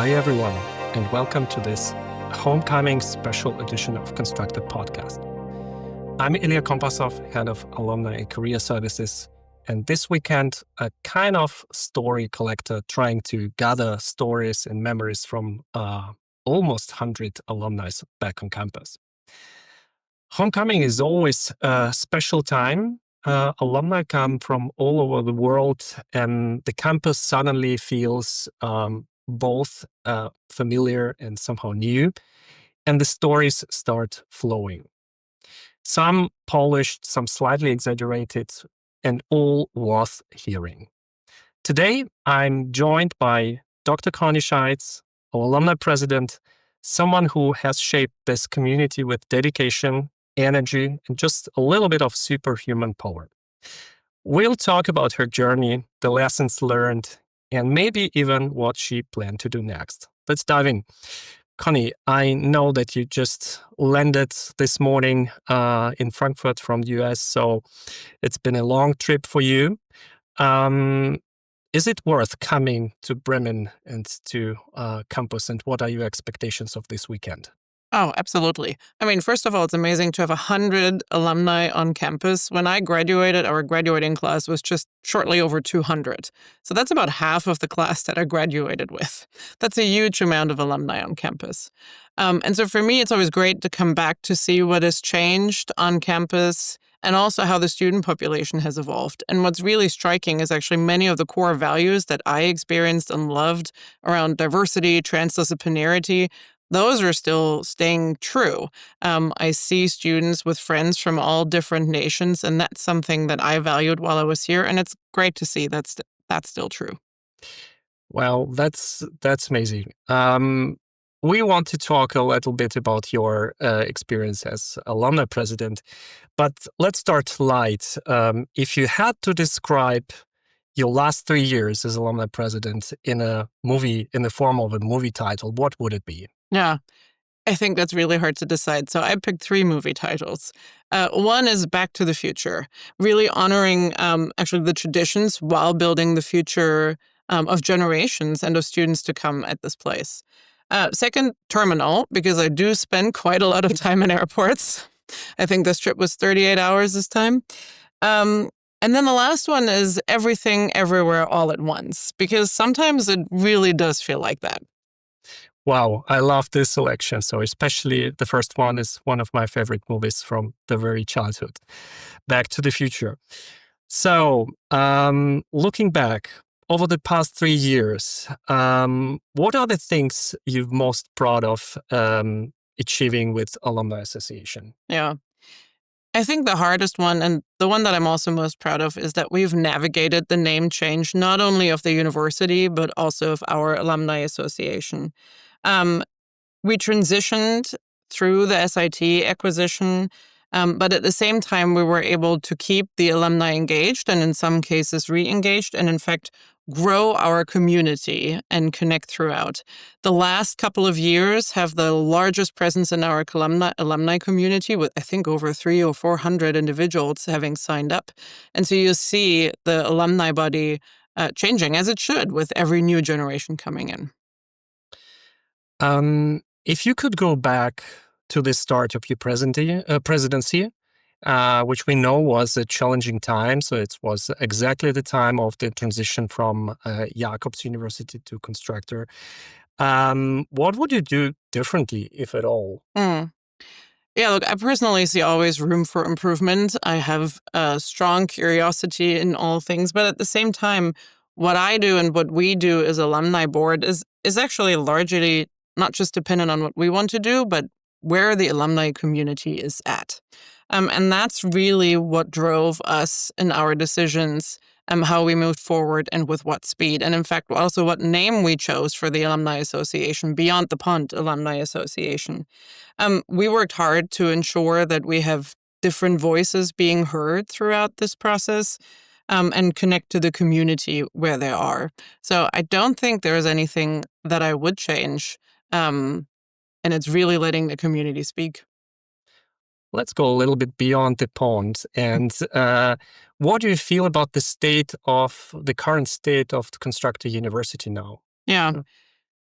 Hi, everyone, and welcome to this homecoming special edition of Constructor Podcast. I'm Ilya Kompasov, head of Alumni and Career Services, and this weekend, a kind of story collector trying to gather stories and memories from almost 100 alumni back on campus. Homecoming is always a special time. Alumni come from all over the world, and the campus suddenly feels both familiar and somehow new, and the stories start flowing. Some polished, some slightly exaggerated, and all worth hearing. Today, I'm joined by Dr.Conny Scheitz, our Alumni President, someone who has shaped this community with dedication, energy, and just a little bit of superhuman power. We'll talk about her journey, the lessons learned, and maybe even what she planned to do next. Let's dive in. Conny, I know that you just landed this morning in Frankfurt from the US, so it's been a long trip for you. Is it worth coming to Bremen and to campus, and what are your expectations of this weekend? Oh, absolutely. I mean, first of all, it's amazing to have 100 alumni on campus. When I graduated, our graduating class was just shortly over 200. So that's about half of the class that I graduated with. That's a huge amount of alumni on campus. And so for me, it's always great to come back to see what has changed on campus and also how the student population has evolved. And what's really striking is actually many of the core values that I experienced and loved around diversity, transdisciplinarity. Those are still staying true. I see students with friends from all different nations, and that's something that I valued while I was here, and it's great to see that's still true. Well, that's amazing. We want to talk a little bit about your experience as Alumni President, but let's start light. If you had to describe your last 3 years as Alumni President in a movie, in the form of a movie title, what would it be? Yeah, I think that's really hard to decide. So I picked 3 movie titles. One is Back to the Future, really honoring actually the traditions while building the future of generations and of students to come at this place. Second, Terminal, because I do spend quite a lot of time in airports. I think this trip was 38 hours this time. Um, and then the last one is Everything, Everywhere, All at Once, because sometimes it really does feel like that. Wow, I love this selection. So especially the first one is one of my favorite movies from the very childhood, Back to the Future. So looking back over the past 3 years, what are the things you're most proud of achieving with Alumni Association? Yeah. I think the hardest one, and the one that I'm also most proud of, is that we've navigated the name change, not only of the university, but also of our alumni association. Um, we transitioned through the SIT acquisition, but at the same time, we were able to keep the alumni engaged and in some cases re-engaged, and in fact, grow our community and connect throughout. The last couple of years have the largest presence in our alumni community, with I think over 300 or 400 individuals having signed up. And so you see the alumni body changing, as it should, with every new generation coming in. If you could go back to the start of your presidency, which we know was a challenging time, so it was exactly the time of the transition from Jacobs University to Constructor. What would you do differently, if at all? Mm. Yeah, look, I personally see always room for improvement. I have a strong curiosity in all things, but at the same time, what I do and what we do as alumni board is actually largely not just dependent on what we want to do, but where the alumni community is at. And that's really what drove us in our decisions, how we moved forward and with what speed. And in fact, also what name we chose for the Alumni Association, Beyond the Pond Alumni Association. We worked hard to ensure that we have different voices being heard throughout this process, and connect to the community where they are. So I don't think there is anything that I would change. And it's really letting the community speak. Let's go a little bit beyond the pond. And what do you feel about the current state of the Constructor University now? Yeah.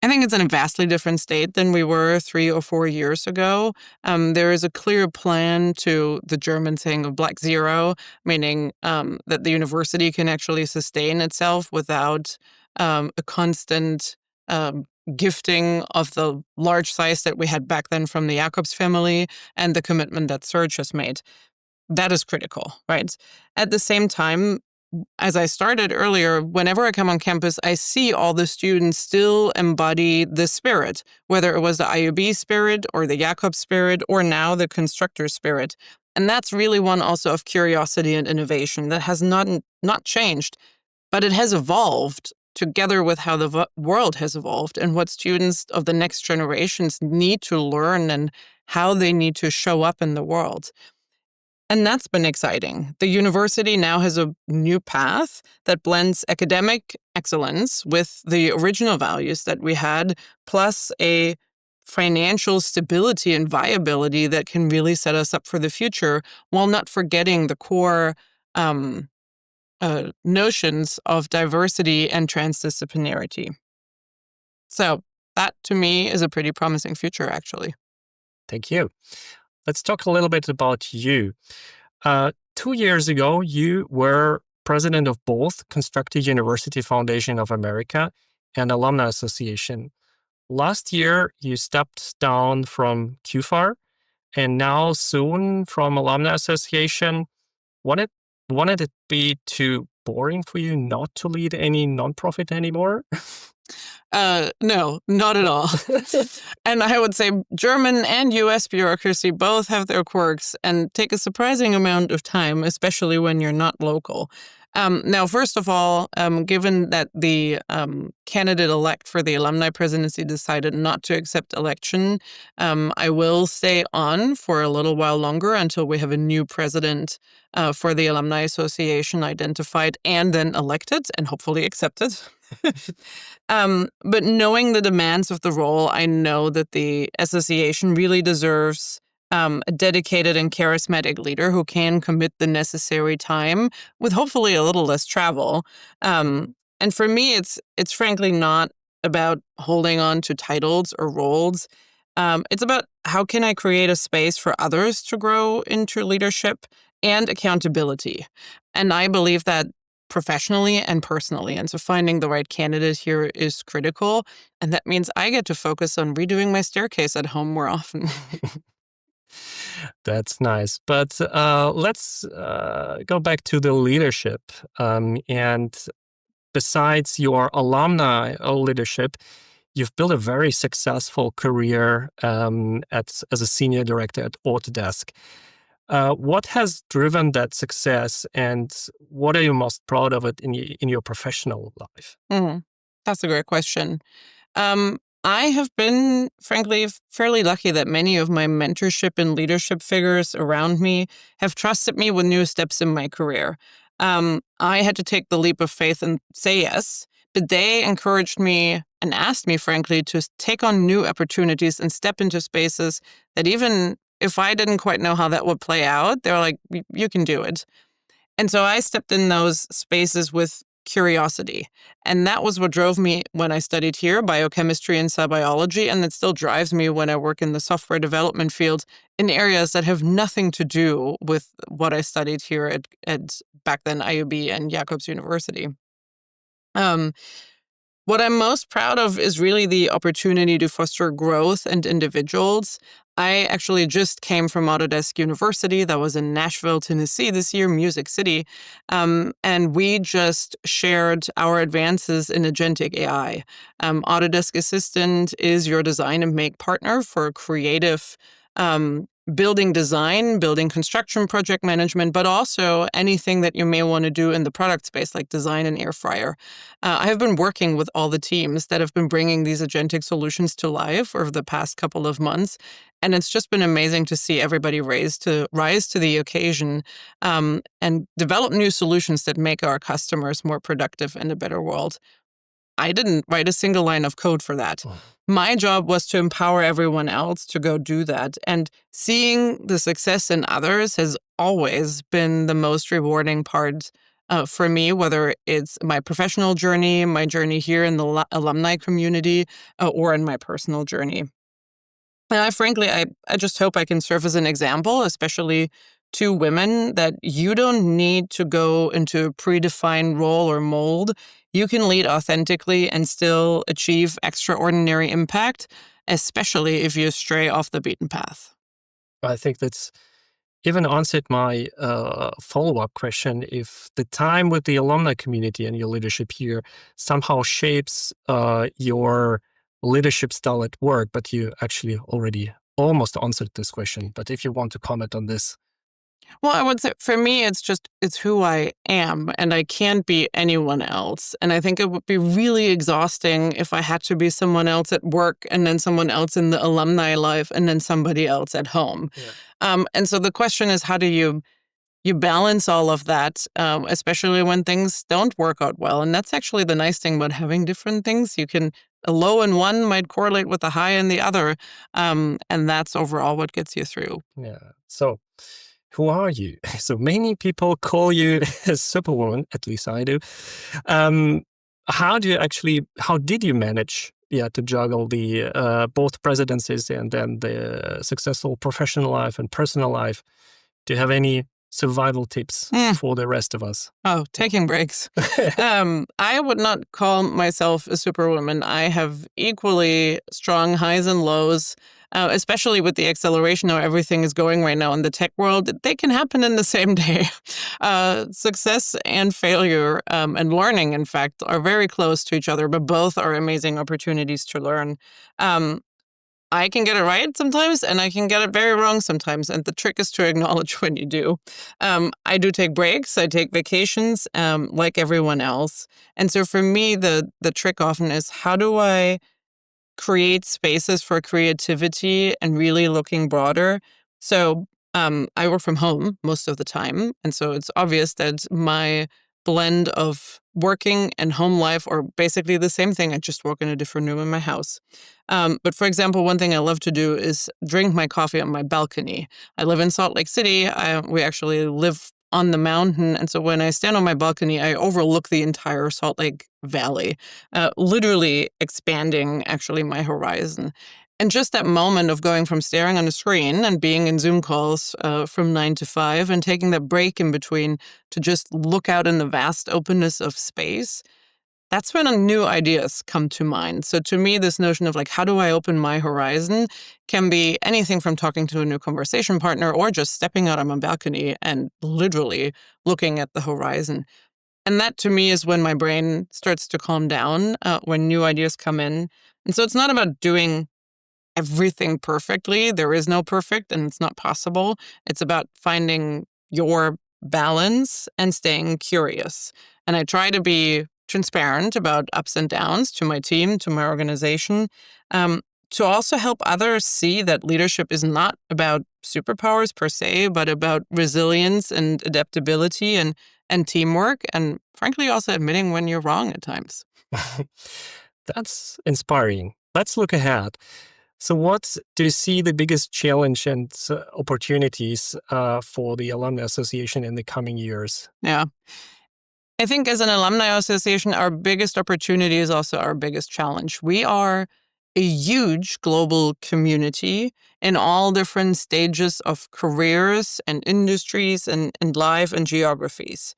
I think it's in a vastly different state than we were 3 or 4 years ago. There is a clear plan to the German saying of Black Zero, meaning that the university can actually sustain itself without a constant gifting of the large size that we had back then from the Jacobs family and the commitment that Serge has made. That is critical, right? At the same time, as I started earlier, whenever I come on campus, I see all the students still embody the spirit, whether it was the IUB spirit or the Jakob spirit or now the constructor spirit. And that's really one also of curiosity and innovation that has not changed, but it has evolved together with how the world has evolved and what students of the next generations need to learn and how they need to show up in the world. And that's been exciting. The university now has a new path that blends academic excellence with the original values that we had, plus a financial stability and viability that can really set us up for the future while not forgetting the core notions of diversity and transdisciplinarity. So that, to me, is a pretty promising future, actually. Thank you. Let's talk a little bit about you. 2 years ago, you were president of both Constructor University Foundation of America and Alumni Association. Last year, you stepped down from QFAR and now soon from Alumni Association. Wanted it be too boring for you not to lead any nonprofit anymore? No, not at all. And I would say German and US bureaucracy both have their quirks and take a surprising amount of time, especially when you're not local. Now, first of all, given that the candidate-elect for the Alumni Presidency decided not to accept election, I will stay on for a little while longer until we have a new president for the Alumni Association identified and then elected and hopefully accepted. But knowing the demands of the role, I know that the association really deserves a dedicated and charismatic leader who can commit the necessary time with hopefully a little less travel. And for me, it's frankly not about holding on to titles or roles. It's about how can I create a space for others to grow into leadership and accountability. And I believe that professionally and personally. And so finding the right candidate here is critical. And that means I get to focus on redoing my staircase at home more often. That's nice. But let's go back to the leadership. And besides your alumni leadership, you've built a very successful career as a senior director at Autodesk. What has driven that success, and what are you most proud of it in your professional life? That's a great question. I have been, frankly, fairly lucky that many of my mentorship and leadership figures around me have trusted me with new steps in my career. I had to take the leap of faith and say yes, but they encouraged me and asked me, frankly, to take on new opportunities and step into spaces that even if I didn't quite know how that would play out, they were like, you can do it. And so I stepped in those spaces with curiosity. And that was what drove me when I studied here, biochemistry and cell biology, and it still drives me when I work in the software development field in areas that have nothing to do with what I studied here at back then IUB and Jacobs University. What I'm most proud of is really the opportunity to foster growth and individuals. I actually just came from Autodesk University. That was in Nashville, Tennessee this year, Music City. And we just shared our advances in agentic AI. Autodesk Assistant is your design and make partner for creative building design, building construction project management, but also anything that you may want to do in the product space, like design and air fryer. I have been working with all the teams that have been bringing these agentic solutions to life over the past couple of months. And it's just been amazing to see everybody rise to the occasion and develop new solutions that make our customers more productive and a better world. I didn't write a single line of code for that. My job was to empower everyone else to go do that. And seeing the success in others has always been the most rewarding part for me, whether it's my professional journey, my journey here in the alumni community, or in my personal journey. And I just hope I can serve as an example, especially to women, that you don't need to go into a predefined role or mold. You can lead authentically and still achieve extraordinary impact, especially if you stray off the beaten path. I think that's even answered my follow-up question. If the time with the alumni community and your leadership here somehow shapes your leadership style at work, but you actually already almost answered this question. But if you want to comment on this. Well, I would say for me, it's who I am, and I can't be anyone else. And I think it would be really exhausting if I had to be someone else at work, and then someone else in the alumni life, and then somebody else at home. Yeah. And so the question is, how do you balance all of that, especially when things don't work out well? And that's actually the nice thing about having different things. A low in one might correlate with a high in the other, and that's overall what gets you through. Yeah. So, who are you? So many people call you a superwoman, at least I do. How did you manage, to juggle the both presidencies and then the successful professional life and personal life? Do you have any survival tips for the rest of us? Oh, taking breaks. I would not call myself a superwoman. I have equally strong highs and lows, especially with the acceleration of everything is going right now in the tech world. They can happen in the same day. Success and failure and learning, in fact, are very close to each other, but both are amazing opportunities to learn. I can get it right sometimes, and I can get it very wrong sometimes. And the trick is to acknowledge when you do. I do take breaks. I take vacations, like everyone else. And so for me, the trick often is, how do I create spaces for creativity and really looking broader? So I work from home most of the time. And so it's obvious that my blend of working and home life are basically the same thing. I just work in a different room in my house. But for example, one thing I love to do is drink my coffee on my balcony. I live in Salt Lake City. We actually live on the mountain. And so when I stand on my balcony, I overlook the entire Salt Lake Valley, literally expanding actually my horizon. And just that moment of going from staring on a screen and being in Zoom calls from 9 to 5 and taking that break in between to just look out in the vast openness of space, that's when new ideas come to mind. So to me, this notion of like, how do I open my horizon can be anything from talking to a new conversation partner or just stepping out on my balcony and literally looking at the horizon. And that to me is when my brain starts to calm down, when new ideas come in. And so it's not about doing everything perfectly. There is no perfect, and it's not possible. It's about finding your balance and staying curious. And I try to be transparent about ups and downs to my team, to my organization, to also help others see that leadership is not about superpowers per se, but about resilience and adaptability and teamwork, and frankly, also admitting when you're wrong at times. That's inspiring. Let's look ahead. So what do you see the biggest challenge and opportunities for the Alumni Association in the coming years? Yeah. I think as an alumni association, our biggest opportunity is also our biggest challenge. We are a huge global community in all different stages of careers and industries and life and geographies.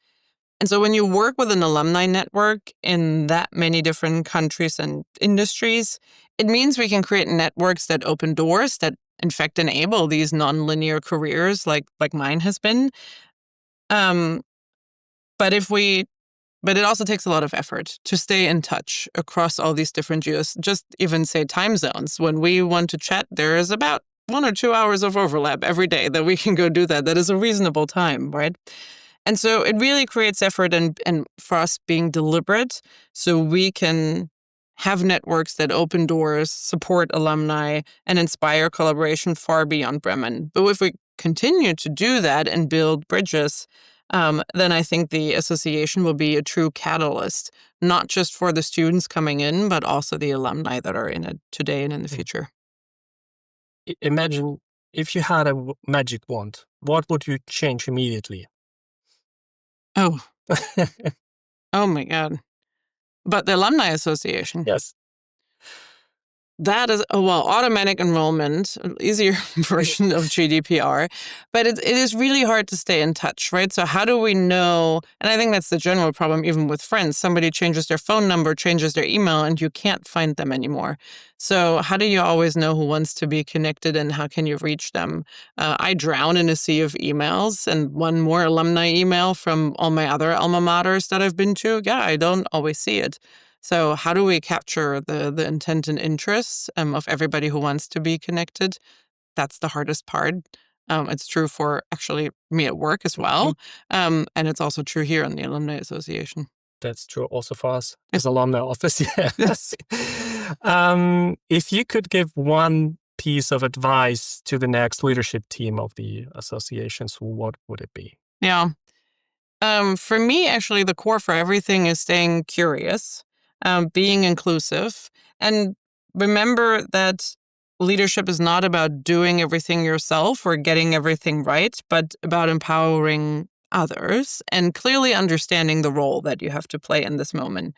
And so when you work with an alumni network in that many different countries and industries, it means we can create networks that open doors, that in fact enable these nonlinear careers like mine has been. Um, but if we But it also takes a lot of effort to stay in touch across all these different just even say time zones. When we want to chat, there is about 1 or 2 hours of overlap every day that we can go do that. That is a reasonable time, right? And so it really creates effort and for us being deliberate so we can have networks that open doors, support alumni, and inspire collaboration far beyond Bremen. But if we continue to do that and build bridges, then I think the association will be a true catalyst, not just for the students coming in, but also the alumni that are in it today and in the future. Imagine if you had a magic wand, what would you change immediately? Oh, Oh my God. But the Alumni Association. Yes. That is, automatic enrollment, an easier version of GDPR, but it is really hard to stay in touch, right? So how do we know, and I think that's the general problem even with friends, somebody changes their phone number, changes their email, and you can't find them anymore. So how do you always know who wants to be connected and how can you reach them? I drown in a sea of emails, and one more alumni email from all my other alma maters that I've been to, I don't always see it. So how do we capture the intent and interests of everybody who wants to be connected? That's the hardest part. It's true for actually me at work as well. And it's also true here in the Alumni Association. That's true also for us as alumni office. Yes. If you could give one piece of advice to the next leadership team of the associations, what would it be? Yeah. For me, actually, the core for everything is staying curious, being inclusive, and remember that leadership is not about doing everything yourself or getting everything right, but about empowering others and clearly understanding the role that you have to play in this moment.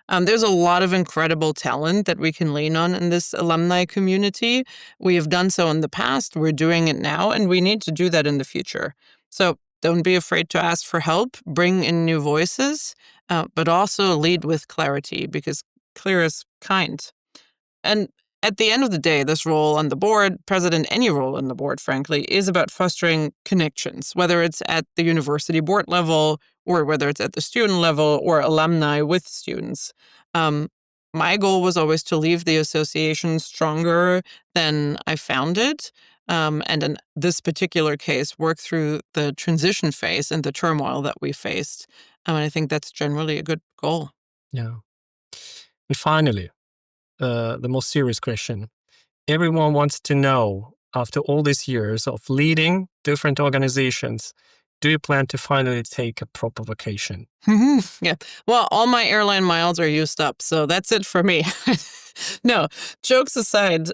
There's a lot of incredible talent that we can lean on in this alumni community. We have done so in the past, we're doing it now, and we need to do that in the future. So don't be afraid to ask for help, bring in new voices, but also lead with clarity because clear is kind. And at the end of the day, this role on the board, president, any role on the board, frankly, is about fostering connections, whether it's at the university board level or whether it's at the student level or alumni with students. Um, my goal was always to leave the association stronger than I found it. And in this particular case, work through the transition phase and the turmoil that we faced. And I think that's generally a good goal. Yeah. And finally, the most serious question. Everyone wants to know, after all these years of leading different organizations, do you plan to finally take a proper vacation? Yeah. Well, all my airline miles are used up, so that's it for me. No, jokes aside,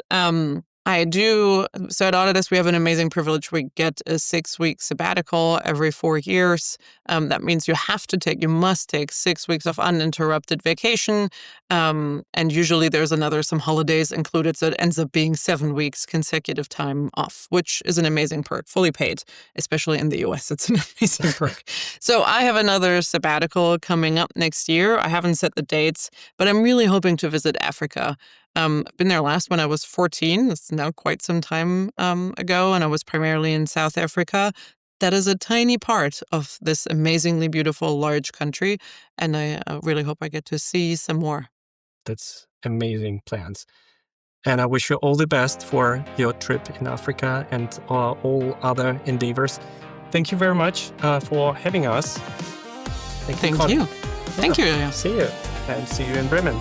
I do. So at Autodesk, we have an amazing privilege. We get a 6-week sabbatical every 4 years. That means you must take 6 weeks of uninterrupted vacation. And usually there's some holidays included. So it ends up being 7 weeks consecutive time off, which is an amazing perk, fully paid, especially in the US. It's an amazing perk. So I have another sabbatical coming up next year. I haven't set the dates, but I'm really hoping to visit Africa. Been there last when I was 14. It's now quite some time ago, and I was primarily in South Africa. That is a tiny part of this amazingly beautiful, large country, and I really hope I get to see some more. That's amazing plans. And I wish you all the best for your trip in Africa and all other endeavors. Thank you very much for having us. Thank you. Thank you, Ilya. See you. And see you in Bremen.